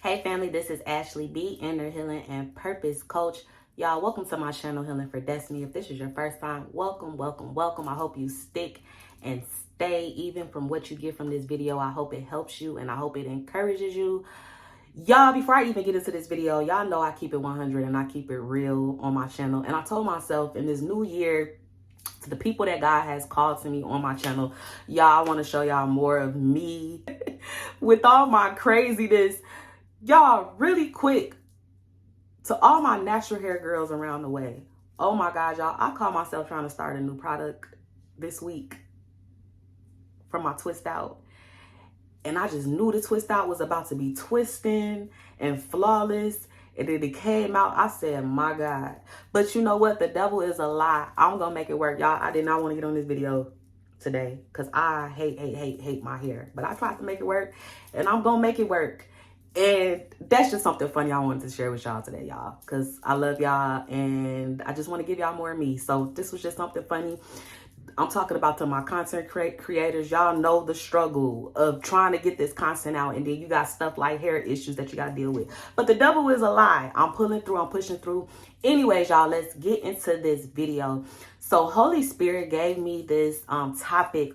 Hey family, this is Ashley B, Inner Healing and Purpose Coach. Y'all, welcome to my channel, Healing for Destiny. If this is your first time, welcome, welcome, welcome. I hope you stick and stay even from what you get from this video. I hope it helps you and I hope it encourages you. Y'all, before I even get into this video, y'all know I keep it 100 and I keep it real on my channel. And I told myself in this new year, to the people that God has called to me on my channel, y'all, I want to show y'all more of me with all my craziness. Y'all, really quick, to all my natural hair girls around the way. Oh my God, y'all, I caught myself trying to start a new product this week for my twist out. And I just knew the twist out was about to be twisting and flawless. And then it came out, I said, my God. But you know what? The devil is a lie. I'm going to make it work. Y'all, I did not want to get on this video today because I hate my hair. But I tried to make it work and I'm going to make it work. And that's just something funny I wanted to share with y'all today, y'all, because I love y'all and I just want to give y'all more of me. So this was just something funny. I'm talking about to my content creators. Y'all know the struggle of trying to get this content out, and then you got stuff like hair issues that you got to deal with. But the devil is a lie. I'm pulling through. I'm pushing through. Anyways, y'all, let's get into this video. So Holy Spirit gave me this topic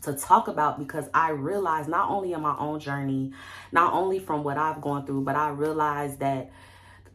to talk about because I realized not only in my own journey, not only from what I've gone through, but I realized that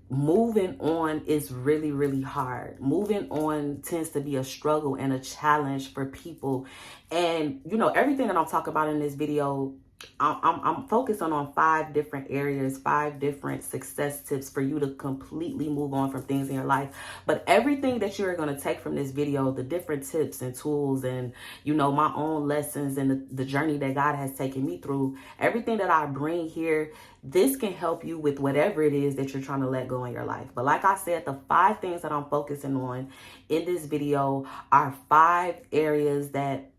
moving on is really, really hard. Moving on tends to be a struggle and a challenge for people. And, you know, everything that I'm talking about in this video, I'm focusing on 5 different areas, 5 different success tips for you to completely move on from things in your life. But everything that you're going to take from this video, the different tips and tools and, you know, my own lessons and the journey that God has taken me through, everything that I bring here, this can help you with whatever it is that you're trying to let go in your life. But like I said, the 5 things that I'm focusing on in this video are 5 areas that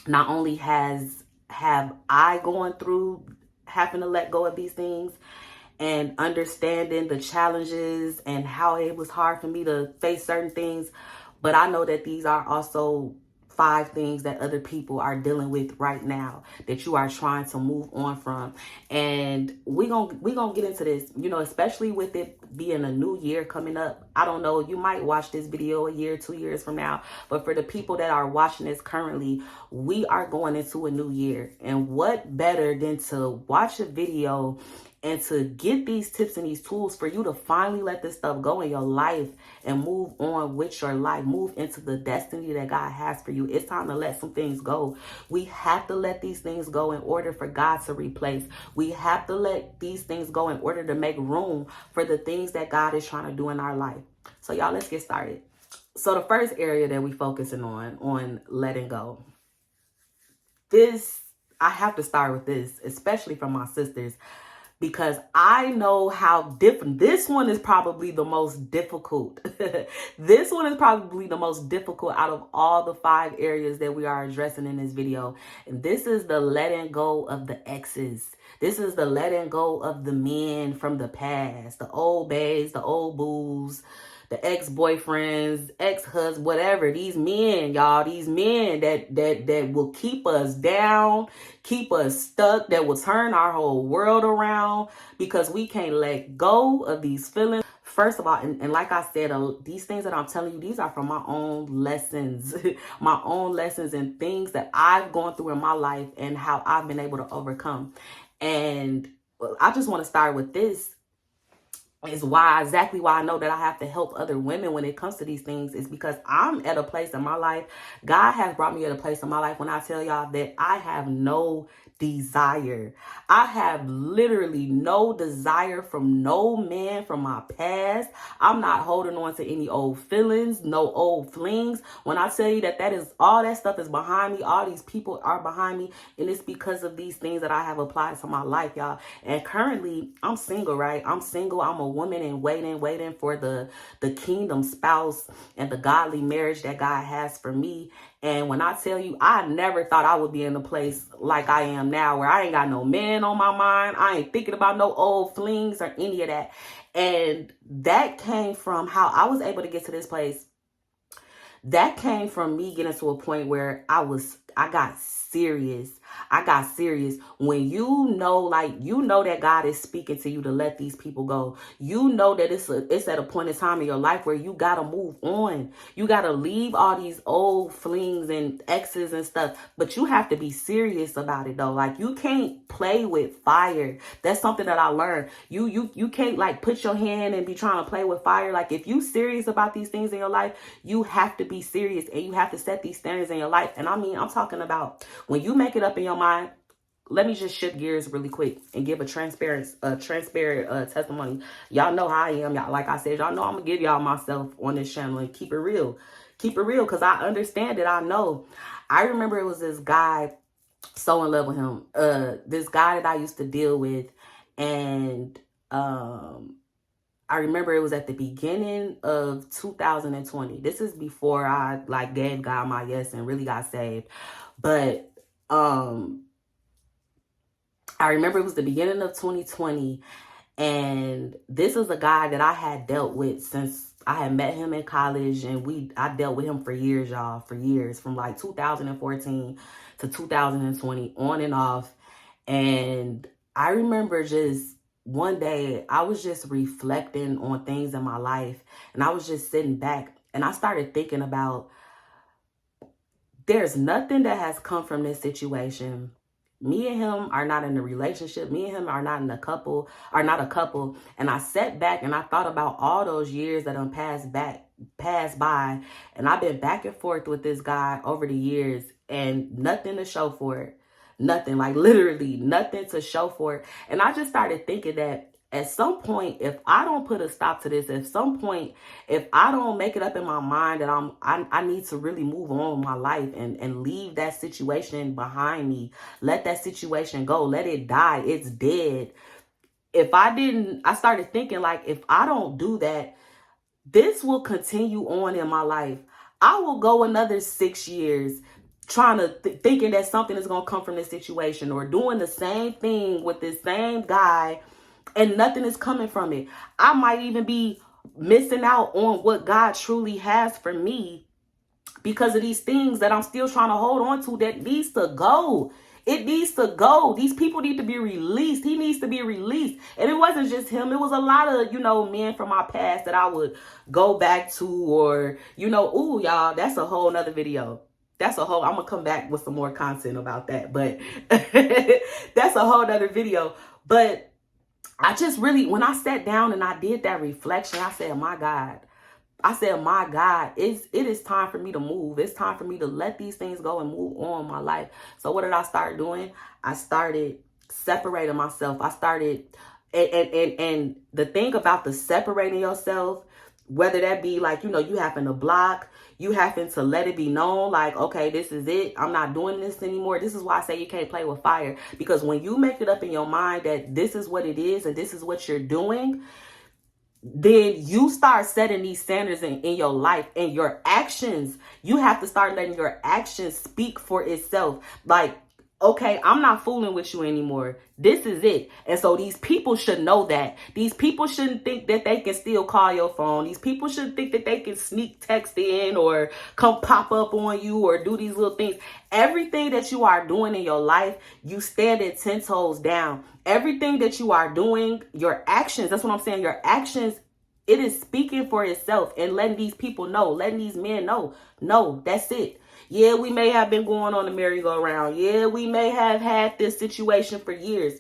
not only have I going through having to let go of these things and understanding the challenges and how it was hard for me to face certain things, but I know that these are also 5 things that other people are dealing with right now that you are trying to move on from. And we gonna get into this, you know, especially with it being a new year coming up. I don't know, you might watch this video a year, 2 years from now, but for the people that are watching this currently, we are going into a new year. And what better than to watch a video and to get these tips and these tools for you to finally let this stuff go in your life and move on with your life, move into the destiny that God has for you. It's time to let some things go. We have to let these things go in order for God to replace. We have to let these things go in order to make room for the things that God is trying to do in our life. So y'all, let's get started. So the first area that we focusing on letting go. I have to start with this, especially from my sisters, because I know how different. This one is probably the most difficult. This one is probably the most difficult out of all the 5 areas that we are addressing in this video. And this is the letting go of the exes. This is the letting go of the men from the past, the old babes, the old boos, the ex-boyfriends, ex-husbands, whatever. These men, y'all, these men that will keep us down, keep us stuck, that will turn our whole world around because we can't let go of these feelings. First of all, and like I said, these things that I'm telling you, these are from my own lessons, my own lessons and things that I've gone through in my life and how I've been able to overcome. And I just want to start with this. Is exactly why I know that I have to help other women when it comes to these things, is because I'm at a place in my life. God has brought me at a place in my life when I tell y'all that I have no desire. I have literally no desire from no man from my past. I'm not holding on to any old feelings, no old flings. When I tell you that is all that stuff is behind me, all these people are behind me, and it's because of these things that I have applied to my life, y'all. And currently, I'm single, right? I'm single. I'm a woman and waiting for the kingdom spouse and the godly marriage that God has for me. And when I tell you, I never thought I would be in a place like I am now, where I ain't got no man on my mind. I ain't thinking about no old flings or any of that. And that came from how I was able to get to this place. That came from me getting to a point where I got serious. I got serious. When you know, like, you know that God is speaking to you to let these people go. You know that it's at a point in time in your life where you got to move on. You got to leave all these old flings and exes and stuff. But you have to be serious about it, though. Like, you can't play with fire. That's something that I learned. You can't, like, put your hand and be trying to play with fire. Like, if you serious about these things in your life, you have to be serious, and you have to set these standards in your life. And I mean, I'm talking about when you make it up in your mind. Let me just shift gears really quick and give a transparent testimony. Y'all know how I am. Y'all, like I said, y'all know I'm gonna give y'all myself on this channel and keep it real. Keep it real, because I understand it. I know. I remember it was this guy, so in love with him. This guy that I used to deal with, and I remember it was at the beginning of 2020. This is before I like gave God my yes and really got saved. But I remember it was the beginning of 2020, and this is a guy that I had dealt with since I had met him in college, and I dealt with him for years, y'all, for years, from like 2014 to 2020, on and off. And I remember just one day I was just reflecting on things in my life, and I was just sitting back, and I started thinking about, there's nothing that has come from this situation. Me and him are not in a relationship. Me and him are not a couple. And I sat back and I thought about all those years that passed by. And I've been back and forth with this guy over the years, and nothing to show for it. Nothing, like literally nothing to show for it. And I just started thinking that at some point, if I don't put a stop to this, at some point, if I don't make it up in my mind that I need to really move on with my life and leave that situation behind me, let that situation go, let it die, it's dead. I started thinking, like, if I don't do that, this will continue on in my life. I will go another 6 years trying to thinking that something is going to come from this situation, or doing the same thing with this same guy, and nothing is coming from it. I might even be missing out on what God truly has for me because of these things that I'm still trying to hold on to that needs to go. It needs to go. These people need to be released. He needs to be released. And it wasn't just him. It was a lot of, men from my past that I would go back to, or, ooh, y'all, that's a whole nother video. I'm going to come back with some more content about that. But that's a whole nother video. But I just really, when I sat down and I did that reflection, I said, my God, it is time for me to move. It's time for me to let these things go and move on in my life. So what did I start doing? I started separating myself. I started, and the thing about the separating yourself, whether that be like, you happen to block, you happen to let it be known, like, okay, this is it. I'm not doing this anymore. This is why I say you can't play with fire. Because when you make it up in your mind that this is what it is and this is what you're doing, then you start setting these standards in your life, and your actions, you have to start letting your actions speak for itself. Like, okay, I'm not fooling with you anymore. This is it. And so these people should know that. These people shouldn't think that they can still call your phone. These people shouldn't think that they can sneak text in or come pop up on you or do these little things. Everything that you are doing in your life, you stand at 10 toes down. Everything that you are doing, your actions, that's what I'm saying, your actions, it is speaking for itself and letting these people know, letting these men know, no, that's it. Yeah, we may have been going on the merry-go-round. Yeah, we may have had this situation for years,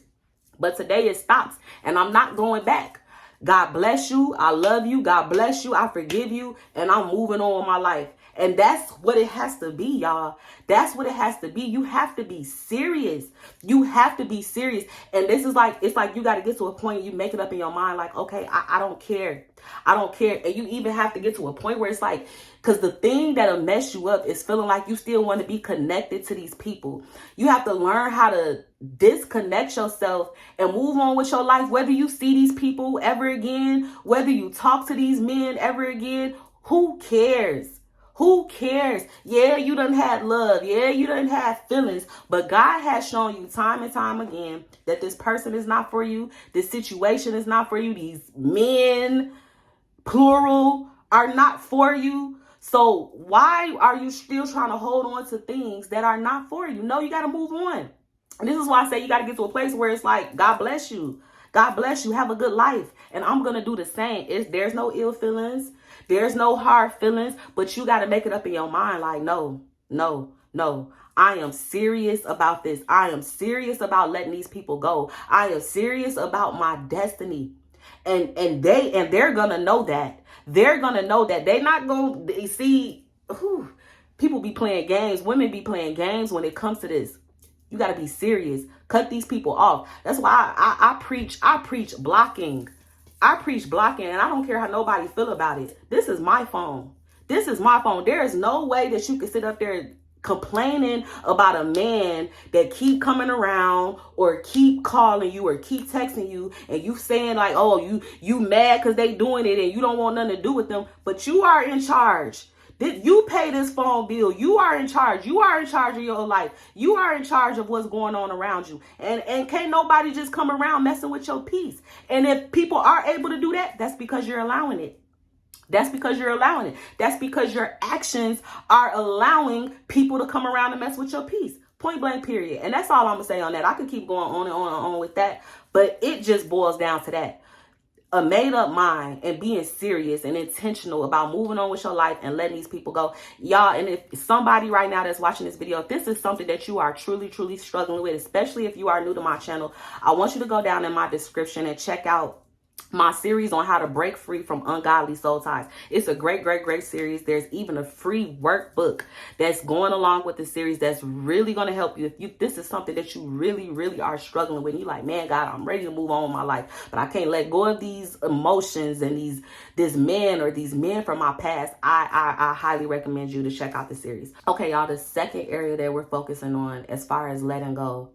but today it stops, and I'm not going back. God bless you. I love you. God bless you. I forgive you, and I'm moving on with my life. And that's what it has to be, y'all. That's what it has to be. You have to be serious. You have to be serious. And this is like, it's like you got to get to a point you make it up in your mind, like, okay, I don't care. I don't care. And you even have to get to a point where it's like, because the thing that'll mess you up is feeling like you still want to be connected to these people. You have to learn how to disconnect yourself and move on with your life. Whether you see these people ever again, whether you talk to these men ever again, who cares? Who cares? Yeah, you done had love. Yeah, you done had feelings. But God has shown you time and time again that this person is not for you. This situation is not for you. These men, plural, are not for you. So why are you still trying to hold on to things that are not for you? No, you got to move on. And this is why I say you got to get to a place where it's like, God bless you. God bless you. Have a good life. And I'm going to do the same. There's no ill feelings. There's no hard feelings. But you got to make it up in your mind like, no, no, no. I am serious about this. I am serious about letting these people go. I am serious about my destiny. And they're going to know that. They're going to know that. They're not going to see, people be playing games. Women be playing games when it comes to this. You got to be serious. Cut these people off. That's why I preach blocking. I preach blocking, and I don't care how nobody feel about it. This is my phone. This is my phone. There is no way that you can sit up there complaining about a man that keep coming around or keep calling you or keep texting you, and you saying like, oh, you mad because they doing it and you don't want nothing to do with them. But you are in charge. You pay this phone bill. You are in charge. You are in charge of your life. You are in charge of what's going on around you. And can't nobody just come around messing with your peace. And if people are able to do that, that's because you're allowing it. That's because you're allowing it. That's because your actions are allowing people to come around and mess with your peace. Point blank, period. And that's all I'm going to say on that. I could keep going on and on and on with that, but it just boils down to that. A made up mind and being serious and intentional about moving on with your life and letting these people go. Y'all, and if somebody right now that's watching this video, if this is something that you are truly, truly struggling with, especially if you are new to my channel, I want you to go down in my description and check out my series on how to break free from ungodly soul ties. It's a great, great, great series. There's even a free workbook that's going along with the series that's really going to help you. If this is something that you really, really are struggling with, and you're like, man, God, I'm ready to move on with my life, but I can't let go of these emotions and this man or these men from my past, I highly recommend you to check out the series. Okay, y'all, the second area that we're focusing on as far as letting go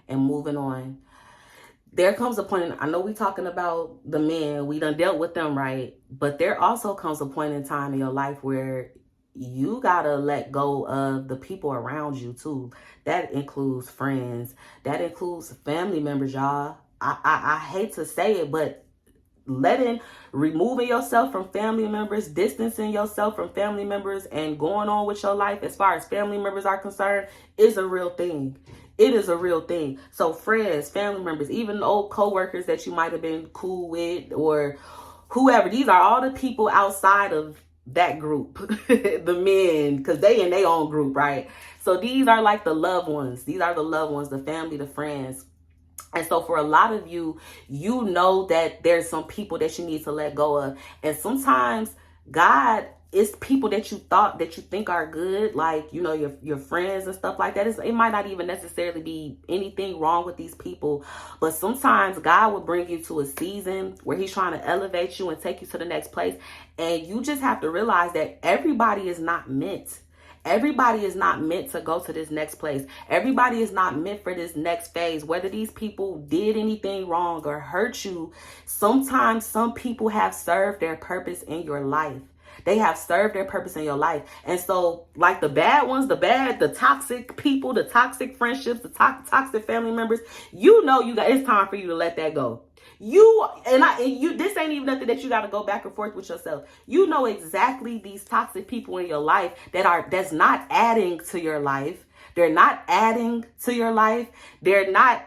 and moving on, there comes a point, I know we're talking about the men, we done dealt with them, right? But there also comes a point in time in your life where you gotta let go of the people around you too. That includes friends. That includes family members, y'all. I hate to say it, but removing yourself from family members, distancing yourself from family members, and going on with your life as far as family members are concerned is a real thing. It is a real thing. So friends, family members, even old co-workers that you might have been cool with or whoever, these are all the people outside of that group, the men, because they in their own group, right? So these are like the loved ones. These are the loved ones, the family, the friends. And so for a lot of you, you know that there's some people that you need to let go of. And sometimes God, it's people that you think are good, like, you know, your friends and stuff like that. It might not even necessarily be anything wrong with these people, but sometimes God will bring you to a season where he's trying to elevate you and take you to the next place. And you just have to realize that everybody is not meant. Everybody is not meant to go to this next place. Everybody is not meant for this next phase. Whether these people did anything wrong or hurt you, sometimes some people have served their purpose in your life. They have served their purpose in your life. And so like the bad ones, the toxic people, the toxic friendships, the toxic family members, you know, it's time for you to let that go. This ain't even nothing that you got to go back and forth with yourself. You know exactly these toxic people in your life that's not adding to your life. They're not adding to your life. They're not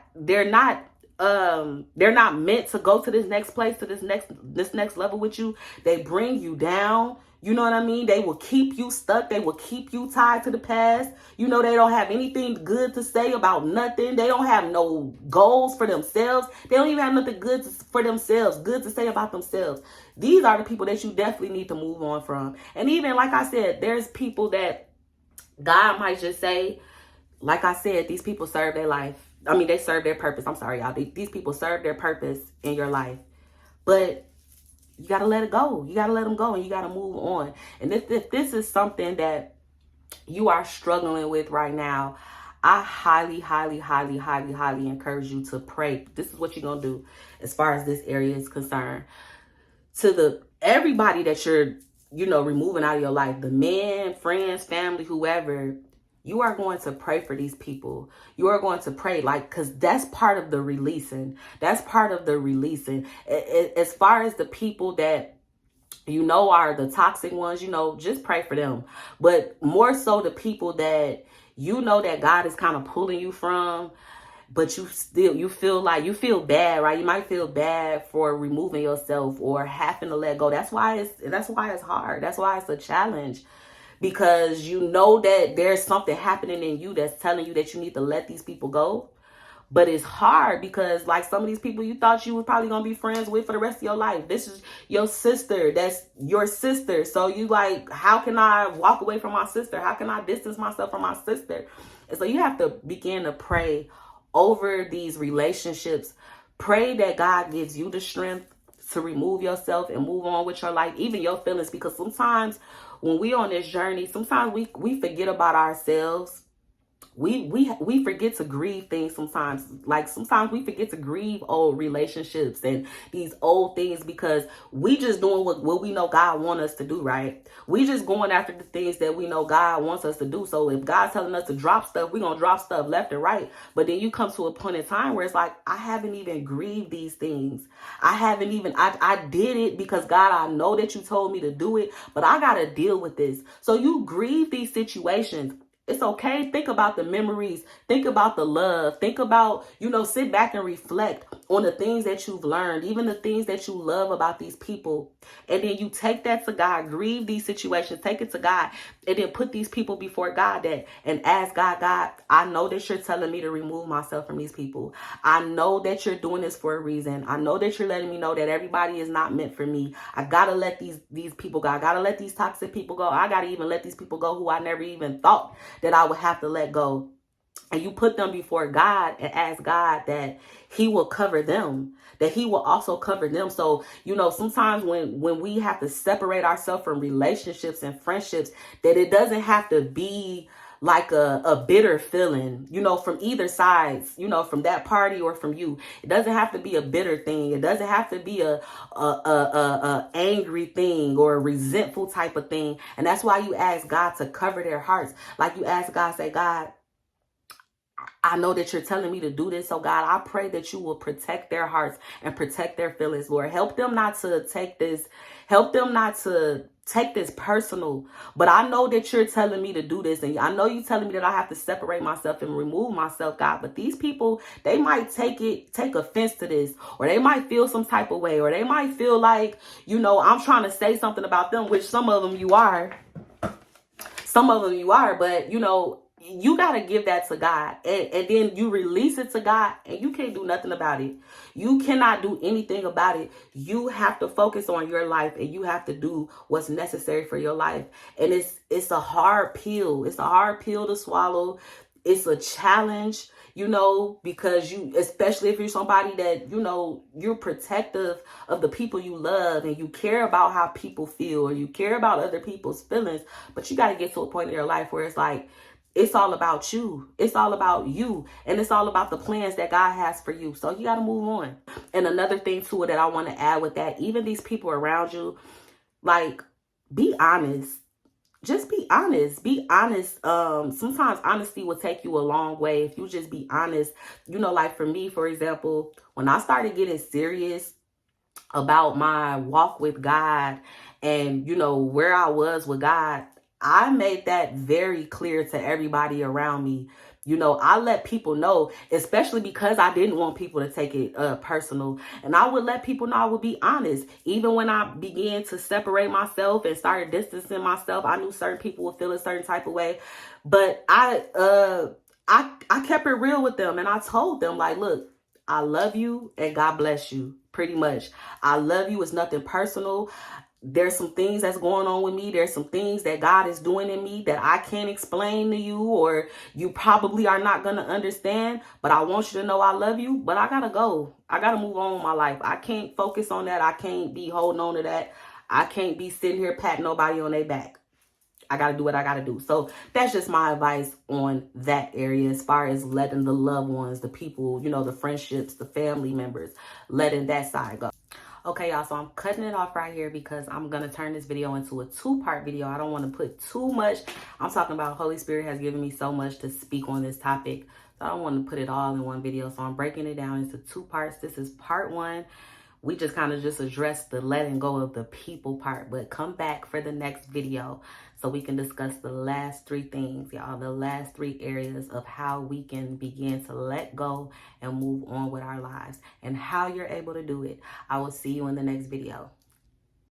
meant to go to this next place, to this next level with you. They bring you down. You know what I mean? They will keep you stuck. They will keep you tied to the past. You know, they don't have anything good to say about nothing. They don't have no goals for themselves. They don't even have nothing good for themselves, good to say about themselves. These are the people that you definitely need to move on from. And even, like I said, there's people that God might just say, like I said, these people serve their life. I mean, they serve their purpose. I'm sorry, y'all. These people serve their purpose in your life. But you got to let it go. You got to let them go and you got to move on. And if this is something that you are struggling with right now, I highly, highly, highly, highly, highly encourage you to pray. This is what you're going to do as far as this area is concerned. To everybody that you're, removing out of your life, the men, friends, family, whoever, you are going to pray for these people. You are going to pray, because that's part of the releasing. That's part of the releasing. As far as the people that are the toxic ones, just pray for them. But more so the people that that God is kind of pulling you from, but you feel bad, right? You might feel bad for removing yourself or having to let go. That's why it's hard. That's why it's a challenge, because you know that there's something happening in you that's telling you that you need to let these people go. But it's hard because, like, some of these people you thought you were probably going to be friends with for the rest of your life. This is your sister. That's your sister. So you like, how can I walk away from my sister? How can I distance myself from my sister? And so you have to begin to pray over these relationships. Pray that God gives you the strength to remove yourself and move on with your life, even your feelings. Because sometimes when we on this journey, sometimes we forget about ourselves. We forget to grieve things sometimes. Like, sometimes we forget to grieve old relationships and these old things because we just doing what we know God wants us to do, right? We just going after the things that we know God wants us to do. So if God's telling us to drop stuff, we're going to drop stuff left and right. But then you come to a point in time where it's like, I haven't even grieved these things. I did it because God, I know that you told me to do it, but I got to deal with this. So you grieve these situations. It's okay. Think about the memories. Think about the love. Think about, sit back and reflect on the things that you've learned, even the things that you love about these people. And then you take that to God, grieve these situations, take it to God, and then put these people before God and ask God, I know that you're telling me to remove myself from these people. I know that you're doing this for a reason. I know that you're letting me know that everybody is not meant for me. I got to let these people go. I got to let these toxic people go. I got to even let these people go who I never even thought that I would have to let go. And you put them before God and ask God that he will cover them, that he will also cover them. So, sometimes when we have to separate ourselves from relationships and friendships, that it doesn't have to be like a bitter feeling, from either sides, from that party or from you. It doesn't have to be a bitter thing. It doesn't have to be a angry thing or a resentful type of thing. And that's why you ask God to cover their hearts. Like, you ask God, say, God, I know that you're telling me to do this. So God, I pray that you will protect their hearts and protect their feelings, Lord. Help them not to take this personal. But I know that you're telling me to do this. And I know you're telling me that I have to separate myself and remove myself, God. But these people, they might take offense to this, or they might feel some type of way, or they might feel like, I'm trying to say something about them, which some of them you are. But you got to give that to God, and then you release it to God, and you can't do nothing about it. You cannot do anything about it. You have to focus on your life, and you have to do what's necessary for your life. And it's a hard pill. It's a hard pill to swallow. It's a challenge, because especially if you're somebody that, you're protective of the people you love, and you care about how people feel, or you care about other people's feelings. But you got to get to a point in your life where it's like, it's all about you. It's all about you. And it's all about the plans that God has for you. So you got to move on. And another thing to it that I want to add with that, even these people around you, like, be honest. Just be honest. Be honest. Sometimes honesty will take you a long way if you just be honest. Like for me, for example, when I started getting serious about my walk with God and, where I was with God, I made that very clear to everybody around me. I let people know, especially because I didn't want people to take it personal. And I would let people know, I would be honest. Even when I began to separate myself and started distancing myself, I knew certain people would feel a certain type of way. But I kept it real with them. And I told them, like, look, I love you and God bless you. Pretty much. I love you. It's nothing personal. There's some things that's going on with me. There's some things that God is doing in me that I can't explain to you, or you probably are not going to understand. But I want you to know I love you. But I got to go. I got to move on with my life. I can't focus on that. I can't be holding on to that. I can't be sitting here patting nobody on their back. I got to do what I got to do. So that's just my advice on that area, as far as letting the loved ones, the people, the friendships, the family members, letting that side go. Okay, y'all, so I'm cutting it off right here because I'm going to turn this video into a two-part video. I don't want to put too much. I'm talking about Holy Spirit has given me so much to speak on this topic. So I don't want to put it all in one video. So I'm breaking it down into two parts. This is part one, we just kind of just addressed the letting go of the people part. But come back for the next video so we can discuss the last 3 things, y'all. The last 3 areas of how we can begin to let go and move on with our lives and how you're able to do it. I will see you in the next video.